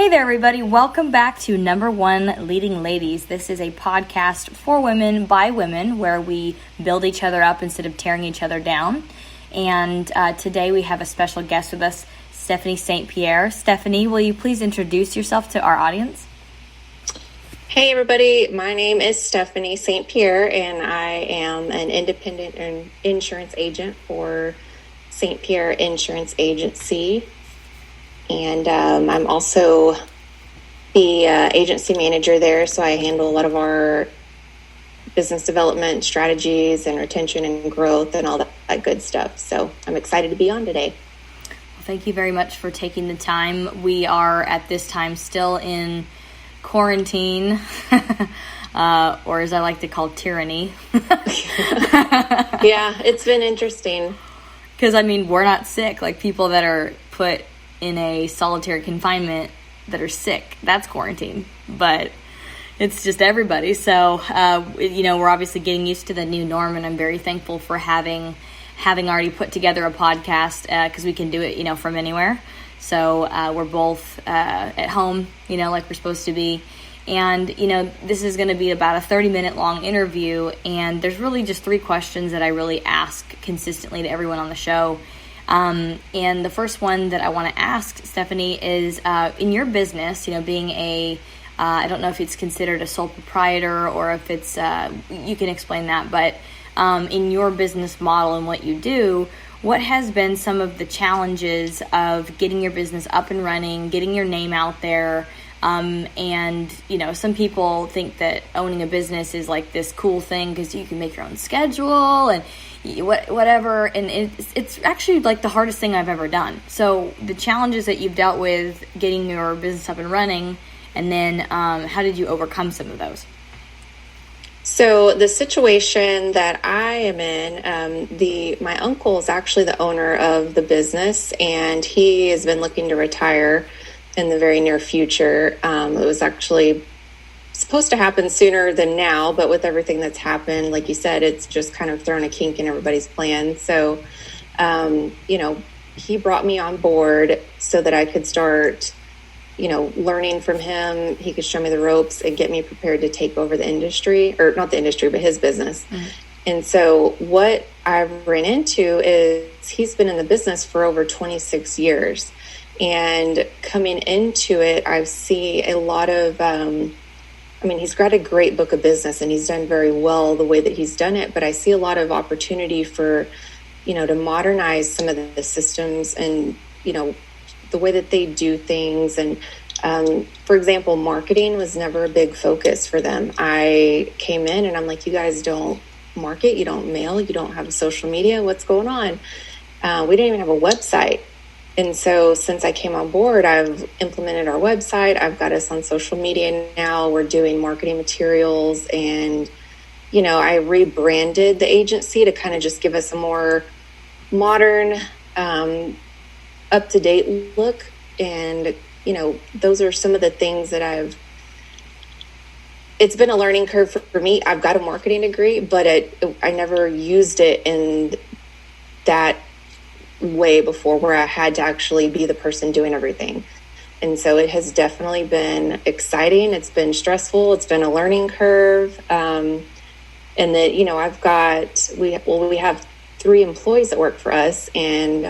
Hey there, everybody. Welcome back to Number One Leading Ladies. This is a podcast for women by women where we build each other up instead of tearing each other down. And today we have a special guest with us, Stephanie St. Pierre. Stephanie, will you please introduce yourself to our audience? Hey, everybody. My name is Stephanie St. Pierre, and I am an independent insurance agent for St. Pierre Insurance Agency. And I'm also the agency manager there, so I handle a lot of our business development strategies and retention and growth and all that good stuff. So I'm excited to be on today. Well, thank you very much for taking the time. We are at this time still in quarantine, or as I like to call tyranny. Yeah, it's been interesting. Because, I mean, we're not sick. Like, people that are put in a solitary confinement that are sick, that's quarantine. But it's just everybody. So, we're obviously getting used to the new norm, and I'm very thankful for having already put together a podcast because we can do it, from anywhere. So we're both at home, like we're supposed to be. And, this is going to be about a 30-minute long interview. And there's really just 3 questions that I really ask consistently to everyone on the show. And the first one that I want to ask, Stephanie, is in your business, being I don't know if it's considered a sole proprietor or if it's, you can explain that, but in your business model and what you do, what has been some of the challenges of getting your business up and running, getting your name out there? And, some people think that owning a business is like this cool thing because you can make your own schedule and whatever. And it's actually like the hardest thing I've ever done. So the challenges that you've dealt with getting your business up and running, and then how did you overcome some of those? So the situation that I am in, my uncle is actually the owner of the business, and he has been looking to retire in the very near future. It was actually supposed to happen sooner than now, but with everything that's happened, like you said, it's just kind of thrown a kink in everybody's plan. So, he brought me on board so that I could start learning from him. He could show me the ropes and get me prepared to take over the industry, or not the industry, but his business. Mm-hmm. And so what I've ran into is he's been in the business for over 26 years. And coming into it, I see a lot of, he's got a great book of business and he's done very well the way that he's done it. But I see a lot of opportunity for, to modernize some of the systems and, the way that they do things. And, for example, marketing was never a big focus for them. I came in and I'm like, you guys don't market, you don't mail, you don't have a social media. What's going on? We didn't even have a website. And so since I came on board, I've implemented our website. I've got us on social media now. We're doing marketing materials. And, I rebranded the agency to kind of just give us a more modern, up-to-date look. And, those are some of the things that it's been a learning curve for me. I've got a marketing degree, but I never used it in that way before where I had to actually be the person doing everything. And so it has definitely been exciting. It's been stressful. It's been a learning curve. And that, we have 3 employees that work for us, and,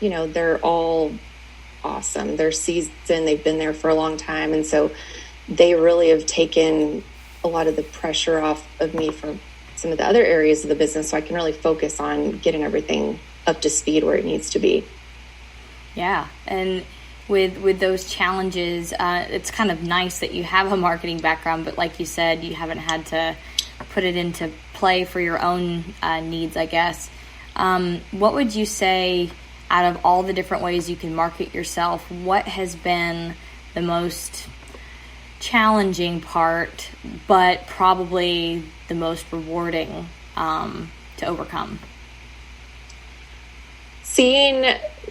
they're all awesome. They're seasoned. They've been there for a long time. And so they really have taken a lot of the pressure off of me from some of the other areas of the business, so I can really focus on getting everything up to speed where it needs to be. Yeah. And with those challenges, it's kind of nice that you have a marketing background, but like you said, you haven't had to put it into play for your own needs, I guess. What would you say, out of all the different ways you can market yourself, what has been the most challenging part, but probably the most rewarding to overcome?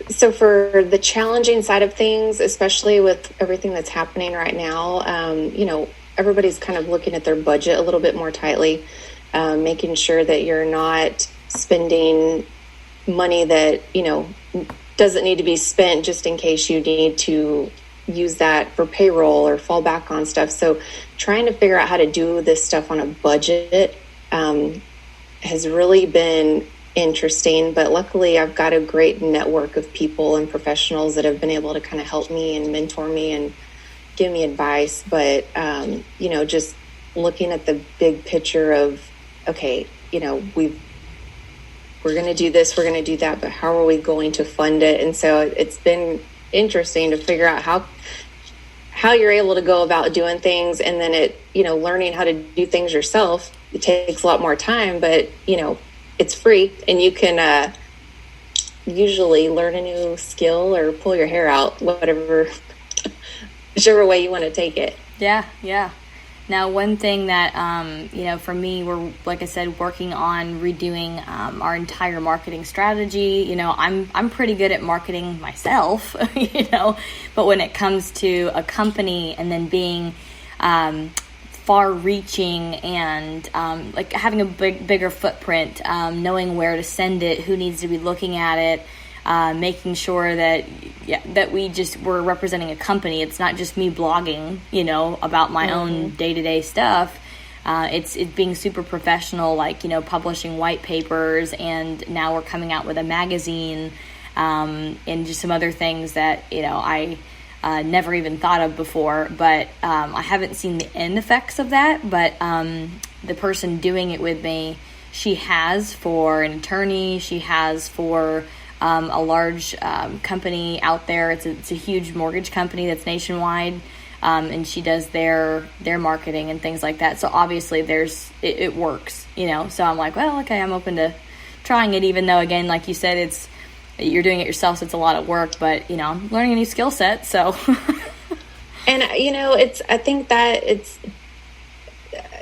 So for the challenging side of things, especially with everything that's happening right now, everybody's kind of looking at their budget a little bit more tightly, making sure that you're not spending money that, doesn't need to be spent just in case you need to use that for payroll or fall back on stuff. So trying to figure out how to do this stuff on a budget has really been interesting. But luckily, I've got a great network of people and professionals that have been able to kind of help me and mentor me and give me advice. But, just looking at the big picture of, okay, we're going to do this, we're going to do that, but how are we going to fund it? And so it's been interesting to figure out how you're able to go about doing things. And then learning how to do things yourself, it takes a lot more time, but it's free, and you can usually learn a new skill or pull your hair out, whichever way you want to take it. Yeah. Now, one thing that, for me, we're, like I said, working on redoing our entire marketing strategy. I'm pretty good at marketing myself, but when it comes to a company and then being far-reaching and having a bigger footprint, knowing where to send it, who needs to be looking at it, making sure that we're representing a company. It's not just me blogging, about my own day-to-day stuff. It's being super professional, publishing white papers, and now we're coming out with a magazine, and just some other things that I never even thought of before. But I haven't seen the end effects of that. But the person doing it with me, she has for an attorney, she has for a large company out there. It's a huge mortgage company that's nationwide, and she does their marketing and things like that. So obviously it works, So I'm like, well, okay, I'm open to trying it, even though, again, like you said, you're doing it yourself, so it's a lot of work. But I'm learning a new skill set, so. And I think that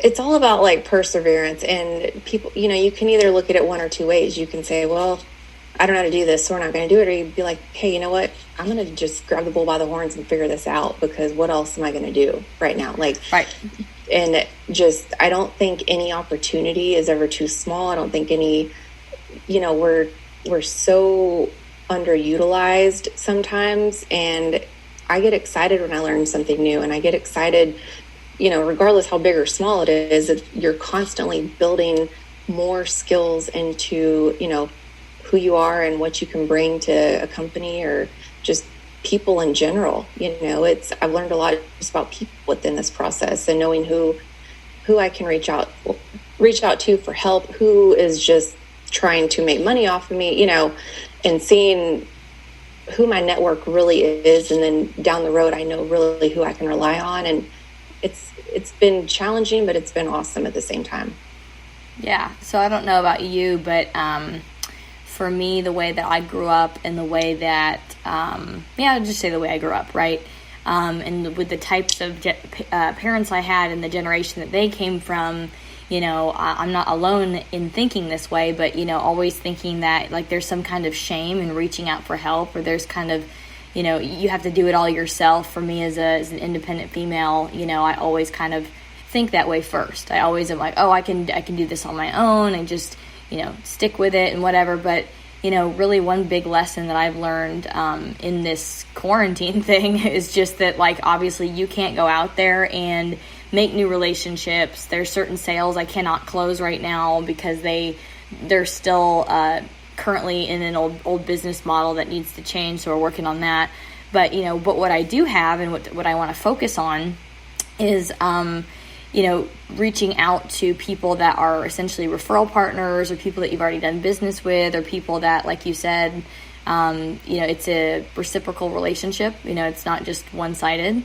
it's all about perseverance, and people. You can either look at it one or two ways. You can say, well, I don't know how to do this, so we're not going to do it. Or you'd be like, hey, you know what? I'm going to just grab the bull by the horns and figure this out, because what else am I going to do right now? Right. And I don't think any opportunity is ever too small. I don't think we're so underutilized sometimes. And I get excited when I learn something new, and I get excited, regardless how big or small it is, you're constantly building more skills into, who you are and what you can bring to a company or just people in general. I've learned a lot just about people within this process, and knowing who I can reach out to for help, who is just trying to make money off of me, and seeing who my network really is. And then down the road, I know really who I can rely on. And it's been challenging, but it's been awesome at the same time. Yeah. So I don't know about you, but, for me, the way that I grew up and the way that, I'll just say the way I grew up, right? And with the types of parents I had and the generation that they came from, I'm not alone in thinking this way, but, always thinking that there's some kind of shame in reaching out for help, or there's kind of, you have to do it all yourself. For me as an independent female, I always kind of think that way first. I always am like, oh, I can do this on my own and just, stick with it and whatever. But, really one big lesson that I've learned in this quarantine thing is just that, obviously you can't go out there and make new relationships. There's certain sales I cannot close right now because they're still currently in an old business model that needs to change. So we're working on that. But, but what I do have and what I want to focus on is, reaching out to people that are essentially referral partners, or people that you've already done business with, or people that, like you said, it's a reciprocal relationship. It's not just one-sided.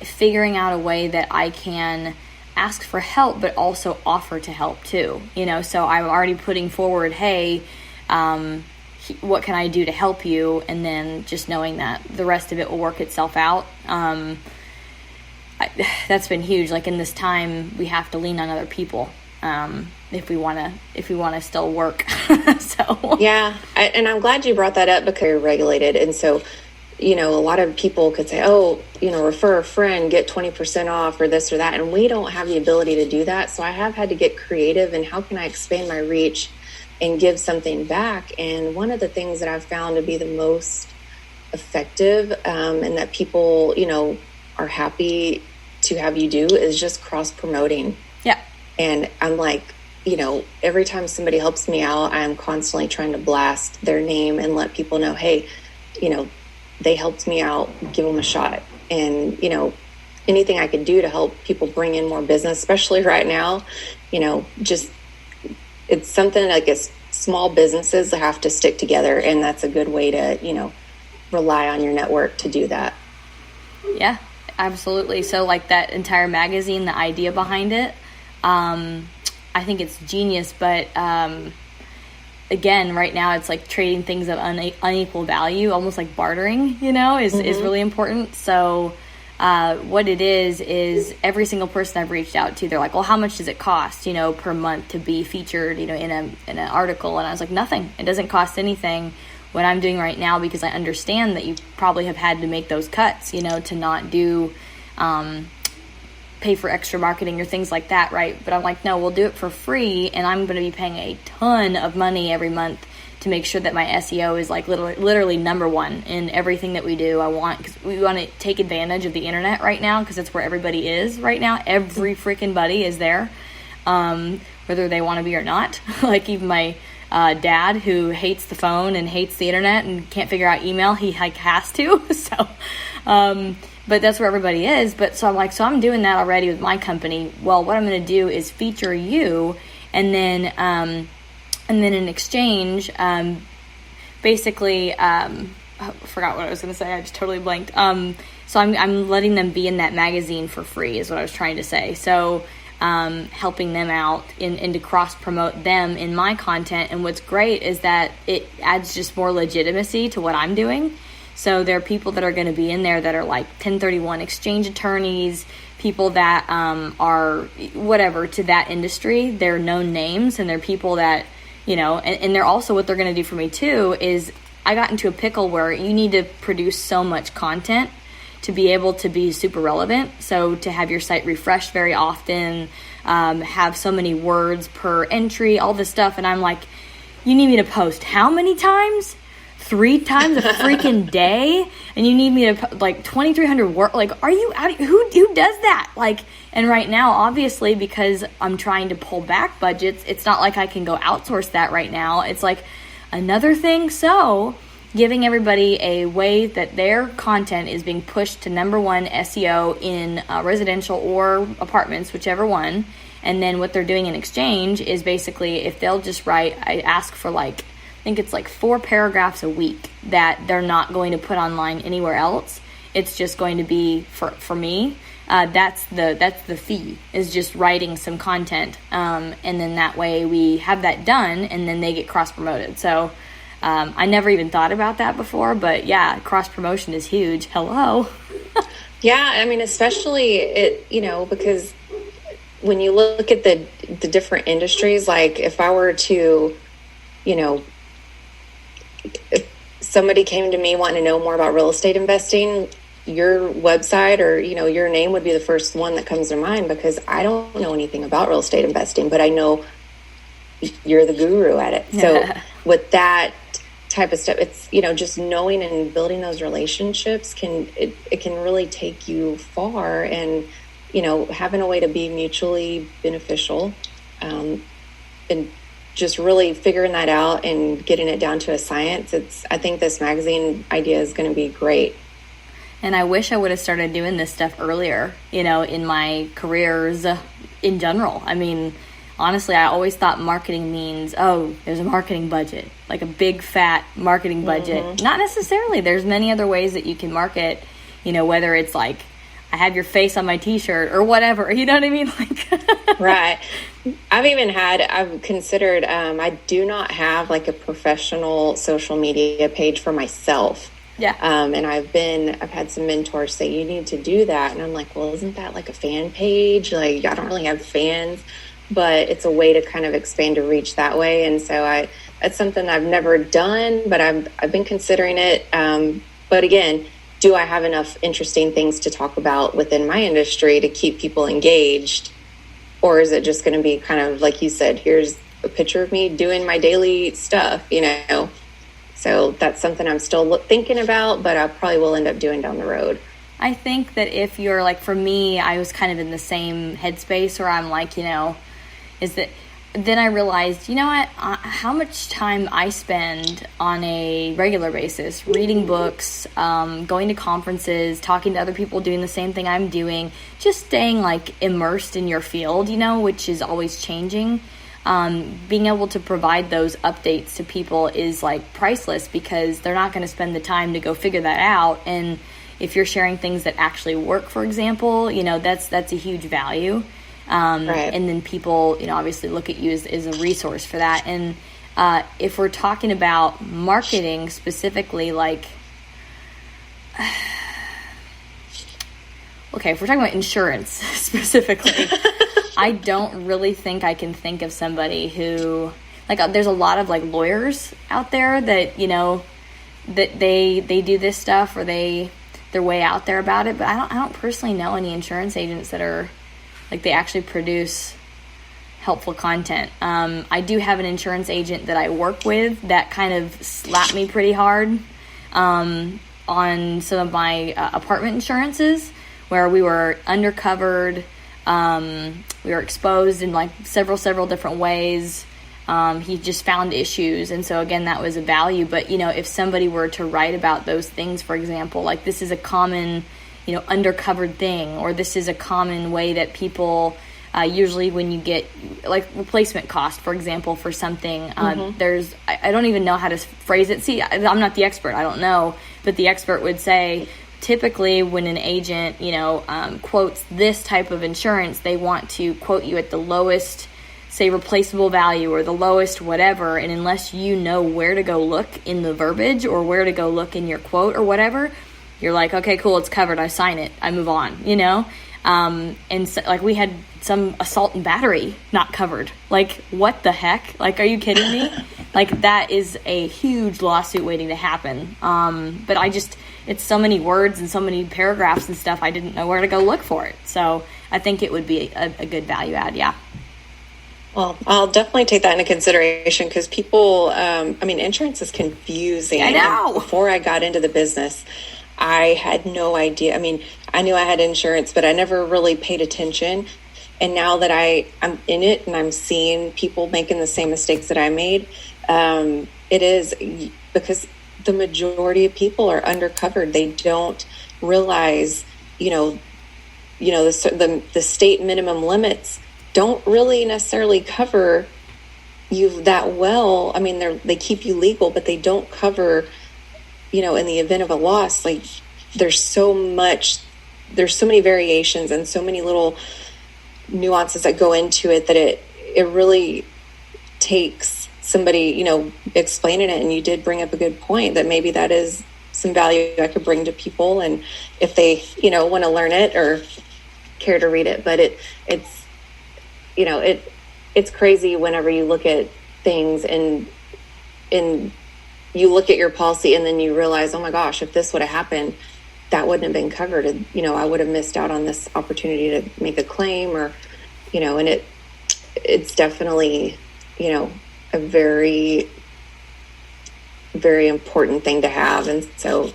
Figuring out a way that I can ask for help, but also offer to help too. So I'm already putting forward, hey, what can I do to help you? And then just knowing that the rest of it will work itself out. That's been huge. In this time, we have to lean on other people if we want to still work. So yeah, and I'm glad you brought that up, because you're regulated, and so a lot of people could say, oh, refer a friend, get 20% off, or this or that, and we don't have the ability to do that. So I have had to get creative, and how can I expand my reach and give something back? And one of the things that I've found to be the most effective, and that people, are happy to have you do is just cross promoting. Yeah. And I'm like, every time somebody helps me out, I'm constantly trying to blast their name and let people know, hey, they helped me out, give them a shot. And, anything I could do to help people bring in more business, especially right now, just it's something like small businesses have to stick together. And that's a good way to, rely on your network to do that. Yeah, absolutely. So like that entire magazine, the idea behind it, I think it's genius. But again, right now it's like trading things of unequal value, almost like bartering, is really important. So what it is every single person I've reached out to, they're like, well, how much does it cost, per month to be featured, in an article? And I was like, nothing. It doesn't cost anything. What I'm doing right now, because I understand that you probably have had to make those cuts, to not do, pay for extra marketing or things like that, right? But I'm like, no, we'll do it for free, and I'm going to be paying a ton of money every month to make sure that my SEO is like literally number one in everything that we do. Because we want to take advantage of the internet right now, because that's where everybody is right now. Every freaking buddy is there, whether they want to be or not. Like even my dad, who hates the phone and hates the internet and can't figure out email, he has to. So, but that's where everybody is. But so I'm like, so I'm doing that already with my company. Well, what I'm going to do is feature you, and then in exchange, basically, I forgot what I was going to say. I just totally blanked. So I'm letting them be in that magazine for free is what I was trying to say. So, helping them out and to cross promote them in my content. And what's great is that it adds just more legitimacy to what I'm doing. So there are people that are going to be in there that are like 1031 exchange attorneys, people that are whatever to that industry. They're known names, and they're people that, and they're also, what they're going to do for me too is I got into a pickle where you need to produce so much content to be able to be super relevant. So to have your site refreshed very often, have so many words per entry, all this stuff. And I'm like, you need me to post how many times? 3 times a freaking day? And you need me to like 2,300 words? Like, are you out? Who does that? Like, and right now, obviously, because I'm trying to pull back budgets, it's not like I can go outsource that right now. It's like another thing. So giving everybody a way that their content is being pushed to number one SEO in residential or apartments, whichever one. And then what they're doing in exchange is basically, if they'll just write, I ask for like, I think it's like 4 paragraphs a week that they're not going to put online anywhere else. It's just going to be for me. That's the fee, is just writing some content. And then that way we have that done, and then they get cross promoted. So I never even thought about that before, but yeah, cross promotion is huge. Hello. Yeah, I mean, especially it, because when you look at the different industries, like if I were to, if somebody came to me wanting to know more about real estate investing, your website or, your name would be the first one that comes to mind, because I don't know anything about real estate investing, but I know you're the guru at it. So with that type of stuff, it's, just knowing and building those relationships it can really take you far, and, having a way to be mutually beneficial, and just really figuring that out and getting it down to a science. I think this magazine idea is going to be great. And I wish I would have started doing this stuff earlier, in my careers in general. I mean, honestly, I always thought marketing means, there's a marketing budget, like a big fat marketing budget. Mm-hmm. Not necessarily. There's many other ways that you can market, whether it's like, I have your face on my t-shirt or whatever, you know what I mean? Like, right. I've considered, I do not have like a professional social media page for myself. Yeah. And I've had some mentors say, you need to do that. And I'm like, well, isn't that like a fan page? Like, I don't really have fans, but it's a way to kind of expand your reach that way. And so it's something I've never done, but I've been considering it. But again, do I have enough interesting things to talk about within my industry to keep people engaged? Or is it just going to be kind of like you said, here's a picture of me doing my daily stuff, So that's something I'm still thinking about, but I probably will end up doing down the road. I think that if you're like, for me, I was kind of in the same headspace where I'm like, is that then I realized, what, how much time I spend on a regular basis reading books, going to conferences, talking to other people doing the same thing I'm doing, just staying like immersed in your field, which is always changing. Being able to provide those updates to people is like priceless, because they're not going to spend the time to go figure that out. And if you're sharing things that actually work, for example, that's a huge value. Right. And then people, obviously look at you as a resource for that. And if we're talking about marketing specifically, like, okay, if we're talking about insurance specifically, I don't really think I can think of somebody who, like, there's a lot of like lawyers out there that, that they do this stuff, or they're way out there about it. But I don't personally know any insurance agents that are like, they actually produce helpful content. I do have an insurance agent that I work with that kind of slapped me pretty hard on some of my apartment insurances, where we were undercovered. We were exposed in like several different ways. He just found issues. And so again, that was a value. But, if somebody were to write about those things, for example, like, this is a common, undercovered thing, or this is a common way that people, usually when you get like replacement cost, for example, for something, there's, I don't even know how to phrase it. See, I'm not the expert. I don't know. But the expert would say, typically when an agent, quotes this type of insurance, they want to quote you at the lowest, say, replaceable value, or the lowest whatever. And unless you know where to go look in the verbiage, or where to go look in your quote or whatever, you're like, okay, cool, it's covered. I sign it. I move on, And so, like, we had some assault and battery not covered. Like, what the heck? Like, are you kidding me? Like, that is a huge lawsuit waiting to happen. But it's so many words and so many paragraphs and stuff, I didn't know where to go look for it. So I think it would be a good value add, yeah. Well, I'll definitely take that into consideration, because people, insurance is confusing. I know. Before I got into the business, I had no idea. I knew I had insurance, but I never really paid attention. And now that I'm in it and I'm seeing people making the same mistakes that I made, it is because the majority of people are undercovered. They don't realize, the state minimum limits don't really necessarily cover you that well. They keep you legal, but they don't cover, in the event of a loss. Like, there's so many variations and so many little nuances that go into it, that it really takes somebody, explaining it. And you did bring up a good point, that maybe that is some value I could bring to people, and if they, want to learn it or care to read it. But it's crazy whenever you look at things and you look at your policy, and then you realize, oh my gosh, if this would have happened, that wouldn't have been covered. I would have missed out on this opportunity to make a claim, or, and it's definitely, a very, very important thing to have. And so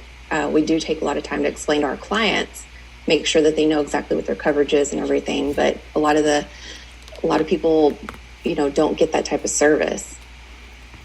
we do take a lot of time to explain to our clients, make sure that they know exactly what their coverage is and everything. But a lot of people, don't get that type of service.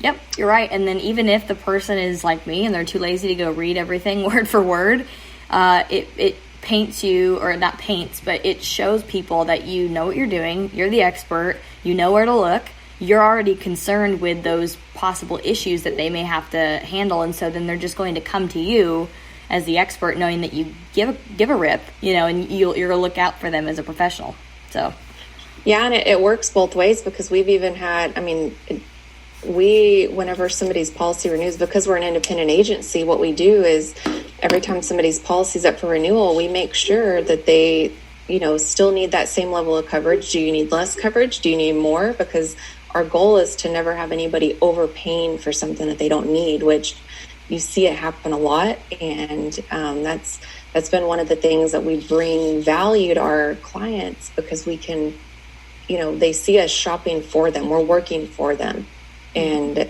Yep, you're right. And then even if the person is like me and they're too lazy to go read everything word for word, it paints you, or not paints, but it shows people that you know what you're doing. You're the expert. You know where to look. You're already concerned with those possible issues that they may have to handle. And so then they're just going to come to you as the expert, knowing that you give a rip, and you're going to look out for them as a professional. So, yeah, and it works both ways, because we've even had, whenever somebody's policy renews, because we're an independent agency, what we do is every time somebody's policy is up for renewal, we make sure that they, still need that same level of coverage. Do you need less coverage? Do you need more? Because our goal is to never have anybody overpaying for something that they don't need, which you see it happen a lot. And that's been one of the things that we bring value to our clients, because we can, they see us shopping for them. We're working for them. And,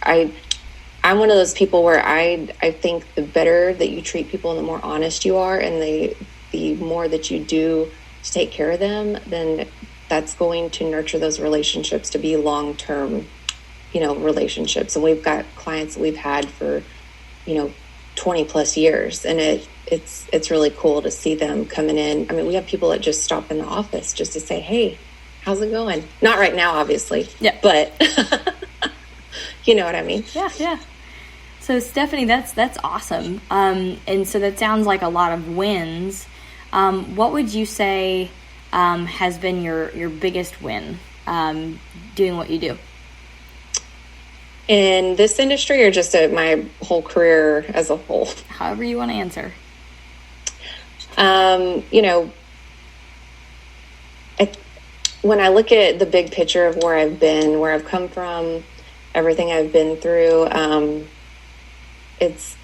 I'm one of those people where I think the better that you treat people and the more honest you are and the more that you do to take care of them, then that's going to nurture those relationships to be long-term, relationships. And we've got clients that we've had for, 20 plus years. And it's really cool to see them coming in. I mean, we have people that just stop in the office just to say, hey, how's it going? Not right now, obviously. Yeah. But you know what I mean? Yeah. So Stephanie, that's awesome. And so that sounds like a lot of wins. What would you say has been your biggest win doing what you do? In this industry or just my whole career as a whole? However you want to answer. When I look at the big picture of where I've been, where I've come from, everything I've been through, it's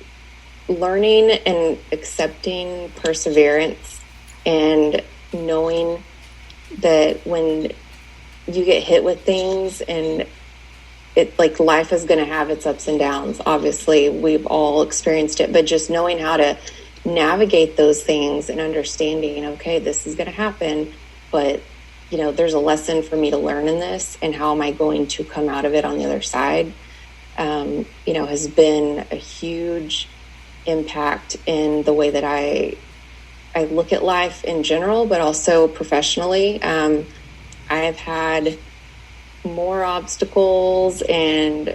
learning and accepting perseverance and knowing that when you get hit with things and life is going to have its ups and downs. Obviously, we've all experienced it, but just knowing how to navigate those things and understanding, okay, this is going to happen, but there's a lesson for me to learn in this, and how am I going to come out of it on the other side, has been a huge impact in the way that I look at life in general, but also professionally. I have had more obstacles and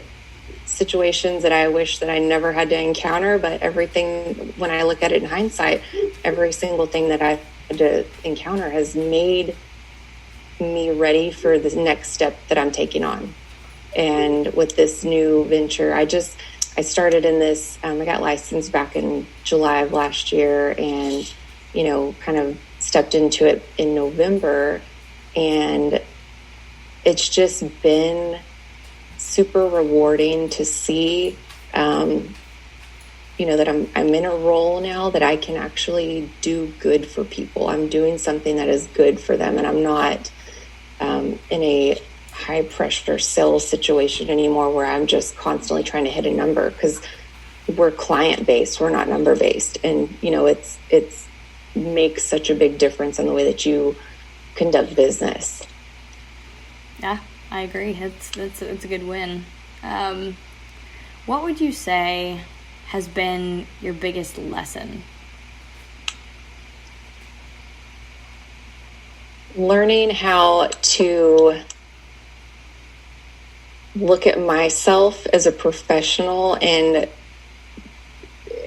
situations that I wish that I never had to encounter, but everything, when I look at it in hindsight, every single thing that I've had to encounter has made me ready for the next step that I'm taking on. And with this new venture, I started in this, I got licensed back in July of last year, and, kind of stepped into it in November, and it's just been super rewarding to see, that I'm in a role now that I can actually do good for people. I'm doing something that is good for them, and I'm not in a high pressure sales situation anymore where I'm just constantly trying to hit a number, because we're client based, we're not number based, and it's makes such a big difference in the way that you conduct business. Yeah, I agree. It's a good win. What would you say has been your biggest lesson? Learning how to look at myself as a professional, and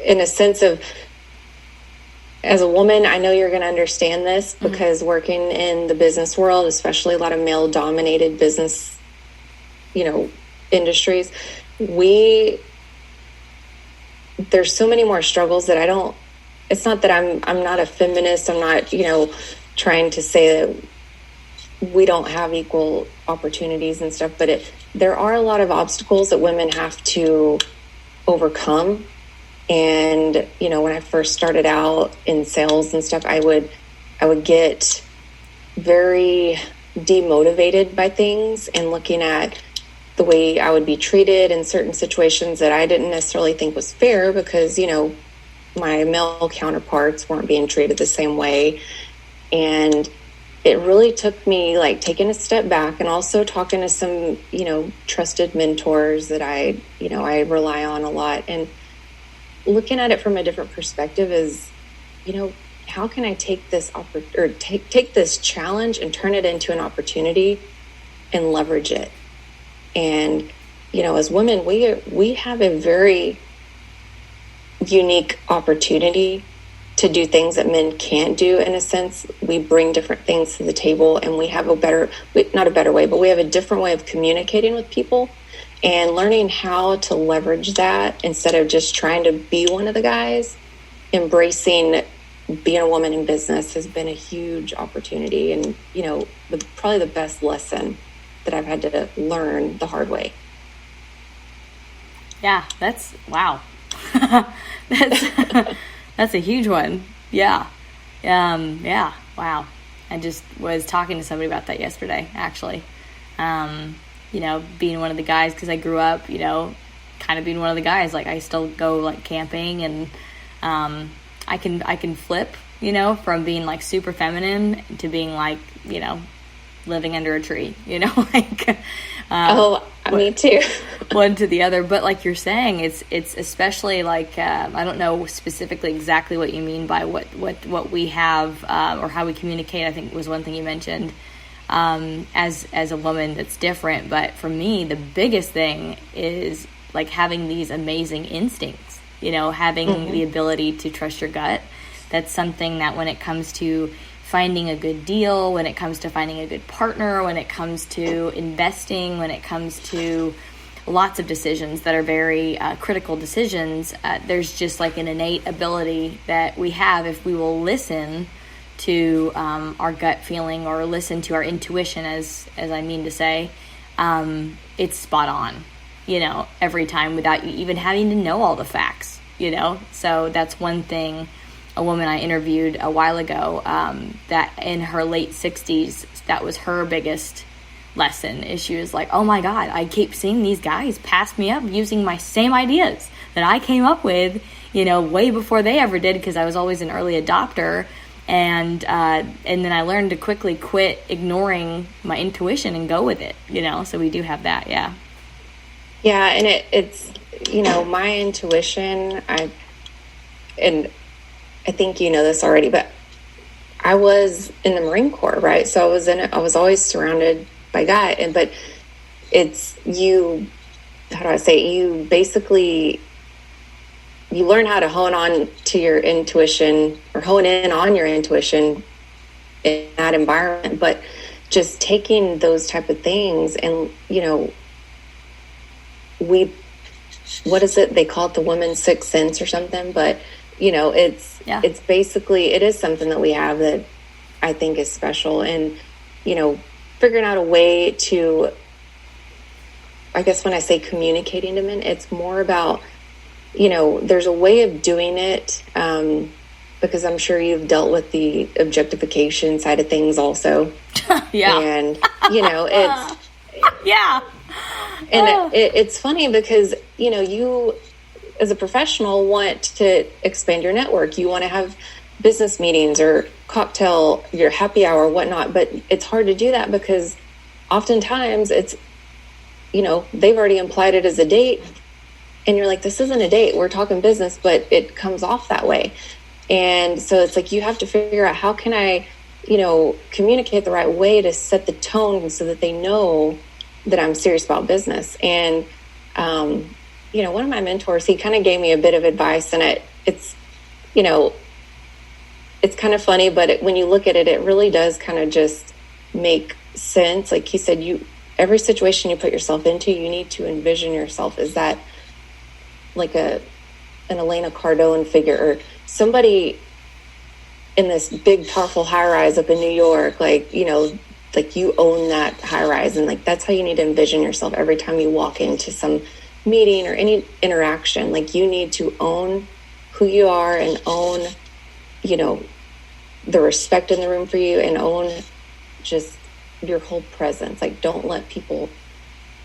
in a sense of, as a woman, I know you're going to understand this, because working in the business world, especially a lot of male dominated business, industries, there's so many more struggles that it's not that I'm not a feminist. I'm not, trying to say that we don't have equal opportunities and stuff, but there are a lot of obstacles that women have to overcome. And, when I first started out in sales and stuff, I would get very demotivated by things and looking at the way I would be treated in certain situations that I didn't necessarily think was fair, because, my male counterparts weren't being treated the same way. And it really took me taking a step back and also talking to some, trusted mentors that I rely on a lot, and looking at it from a different perspective is, how can I take this take this challenge and turn it into an opportunity and leverage it? And, as women, we have a very unique opportunity to do things that men can't do. In a sense, we bring different things to the table, and we have not a better way, but we have a different way of communicating with people, and learning how to leverage that instead of just trying to be one of the guys. Embracing being a woman in business has been a huge opportunity, and, probably the best lesson that I've had to learn the hard way. Yeah, wow. That's a huge one. Yeah. Yeah. Wow. I just was talking to somebody about that yesterday, actually. Being one of the guys, because I grew up, kind of being one of the guys. Like, I still go like camping, and I can flip, you know, from being like super feminine to being like, you know, living under a tree, you know, like me too. one to the other. But like you're saying, it's especially like I don't know specifically exactly what you mean by what we have or how we communicate. I think was one thing you mentioned as a woman that's different. But for me, the biggest thing is like having these amazing instincts, you know, having the ability to trust your gut. That's something that when it comes to finding a good deal, when it comes to finding a good partner, when it comes to investing, when it comes to lots of decisions that are very critical decisions, there's just like an innate ability that we have if we will listen to our gut feeling or listen to our intuition, as I mean to say, it's spot on, you know, every time without you even having to know all the facts, you know. So that's one thing. A woman I interviewed a while ago that in her late 60s, that was her biggest lesson, is she was like, oh my God, I keep seeing these guys pass me up using my same ideas that I came up with, you know, way before they ever did, because I was always an early adopter. And then I learned to quickly quit ignoring my intuition and go with it, you know. So we do have that, yeah. Yeah, and it's, you know, my intuition, I think you know this already, but I was in the Marine Corps, right? So I was always surrounded by gut, but it's you basically, you learn how to hone on to your intuition, or hone in on your intuition in that environment. But just taking those type of things, and, you know, what is it? They call it the woman's sixth sense or something, but you know, it's basically, it is something that we have that I think is special. And, you know, figuring out a way to, I guess when I say communicating to men, it's more about, you know, there's a way of doing it, because I'm sure you've dealt with the objectification side of things also. Yeah. And, you know, it's... yeah. And it's funny because, you know, you as a professional want to expand your network. You want to have business meetings or cocktail, your happy hour, whatnot. But it's hard to do that because oftentimes it's, you know, they've already implied it as a date. And you're like, this isn't a date. We're talking business, but it comes off that way. And so it's like, you have to figure out, how can I, you know, communicate the right way to set the tone so that they know that I'm serious about business. And, you know, one of my mentors, he kind of gave me a bit of advice, and it's, you know, it's kind of funny, but when you look at it, it really does kind of just make sense. Like he said, every situation you put yourself into, you need to envision yourself as that, like an Elena Cardone figure, or somebody in this big, powerful high-rise up in New York, like, you know, like you own that high-rise, and like that's how you need to envision yourself every time you walk into some meeting or any interaction. Like, you need to own who you are and own, you know, the respect in the room for you, and own just your whole presence. Like, don't let people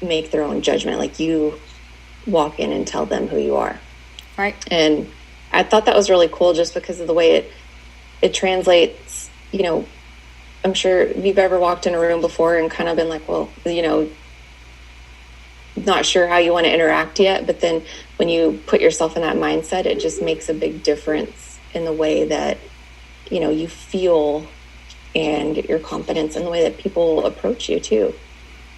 make their own judgment. Like, you walk in and tell them who you are. Right. And I thought that was really cool, just because of the way it translates. You know, I'm sure if you've ever walked in a room before and kind of been like, well, you know, not sure how you want to interact yet, but then when you put yourself in that mindset, it just makes a big difference in the way that, you know, you feel and your confidence, and the way that people approach you too.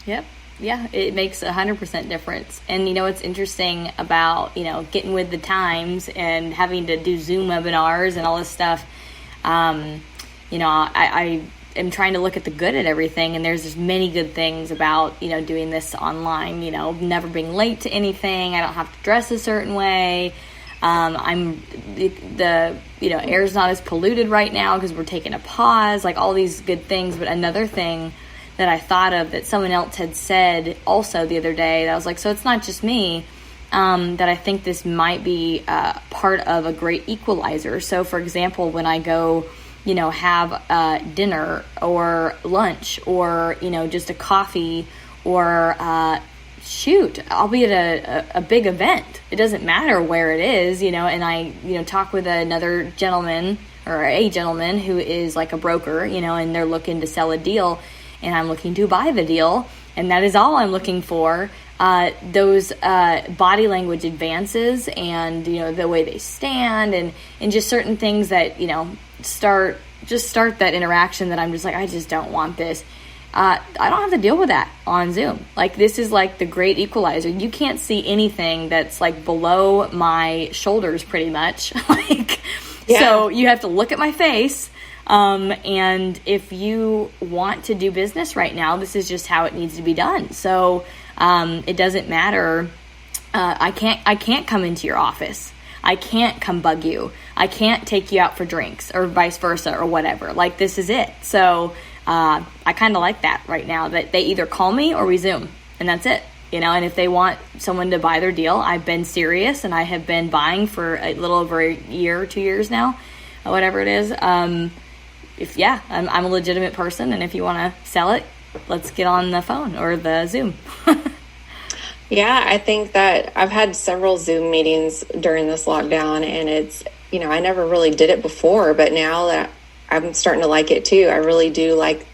Yep. Yeah, it makes 100% difference. And, you know, what's interesting about, you know, getting with the times and having to do Zoom webinars and all this stuff, you know, I am trying to look at the good at everything, and there's just many good things about, you know, doing this online, you know, never being late to anything. I don't have to dress a certain way. The you know, air's not as polluted right now because we're taking a pause, like all these good things. But another thing that I thought of that someone else had said also the other day, that I was like, so it's not just me, that I think this might be part of a great equalizer. So for example, when I go, you know, have dinner or lunch, or, you know, just a coffee, or shoot, I'll be at a big event. It doesn't matter where it is, and I, talk with another gentleman or a gentleman who is like a broker, and they're looking to sell a deal, and I'm looking to buy the deal. And that is all I'm looking for. Those body language advances and, the way they stand and just certain things that, start that interaction that I'm just like, I just don't want this. I don't have to deal with that on Zoom. Like, this is like the great equalizer. You can't see anything that's like below my shoulders pretty much. So you have to look at my face. And if you want to do business right now, this is just how it needs to be done. So, it doesn't matter. I can't come into your office. I can't come bug you. I can't take you out for drinks or vice versa or whatever. Like, this is it. So, I kind of like that right now, that they either call me or we Zoom, and that's it. And if they want someone to buy their deal, I've been serious and I have been buying for a little over a year or 2 years now, or whatever it is. I'm a legitimate person, and if you want to sell it, let's get on the phone or the Zoom. Yeah, I think that I've had several Zoom meetings during this lockdown, and it's, I never really did it before, but now that I'm starting to like it too. I really do like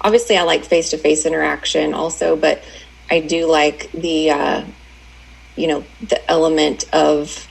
obviously I like face-to-face interaction also, but I do like the element of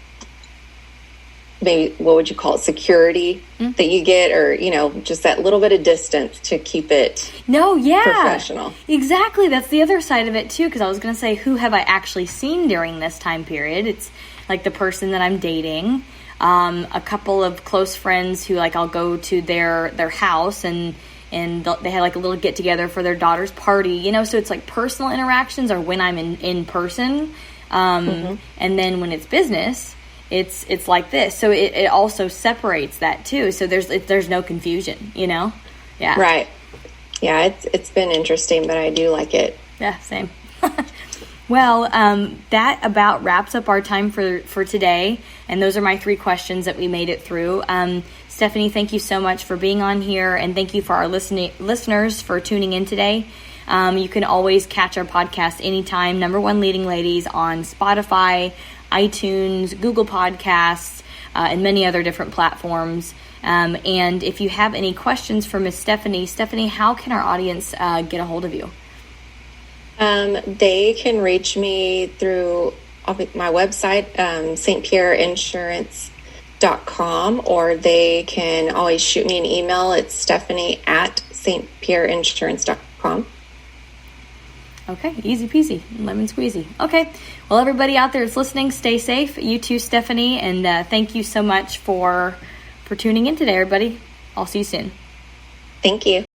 maybe, what would you call it, security that you get, or, just that little bit of distance to keep it professional. Exactly. That's the other side of it too, because I was going to say, who have I actually seen during this time period? It's like the person that I'm dating, a couple of close friends who, like, I'll go to their house and they had like a little get together for their daughter's party, so it's like personal interactions are when I'm in person. And then when it's business, it's like this. So it also separates that too. So there's no confusion, Yeah. Right. Yeah. It's been interesting, but I do like it. Yeah. Same. Well, that about wraps up our time for today. And those are my 3 questions that we made it through. Stephanie, thank you so much for being on here. And thank you for our listeners for tuning in today. You can always catch our podcast anytime, Number One Leading Ladies, on Spotify, iTunes, Google Podcasts, and many other different platforms. And if you have any questions for Miss Stephanie, how can our audience get a hold of you? They can reach me through my website, stpierreinsurance.com, or they can always shoot me an email. It's stephanie@stpierreinsurance.com. Okay, easy peasy, lemon squeezy. Okay, well, everybody out there that's listening, stay safe. You too, Stephanie, and thank you so much for tuning in today, everybody. I'll see you soon. Thank you.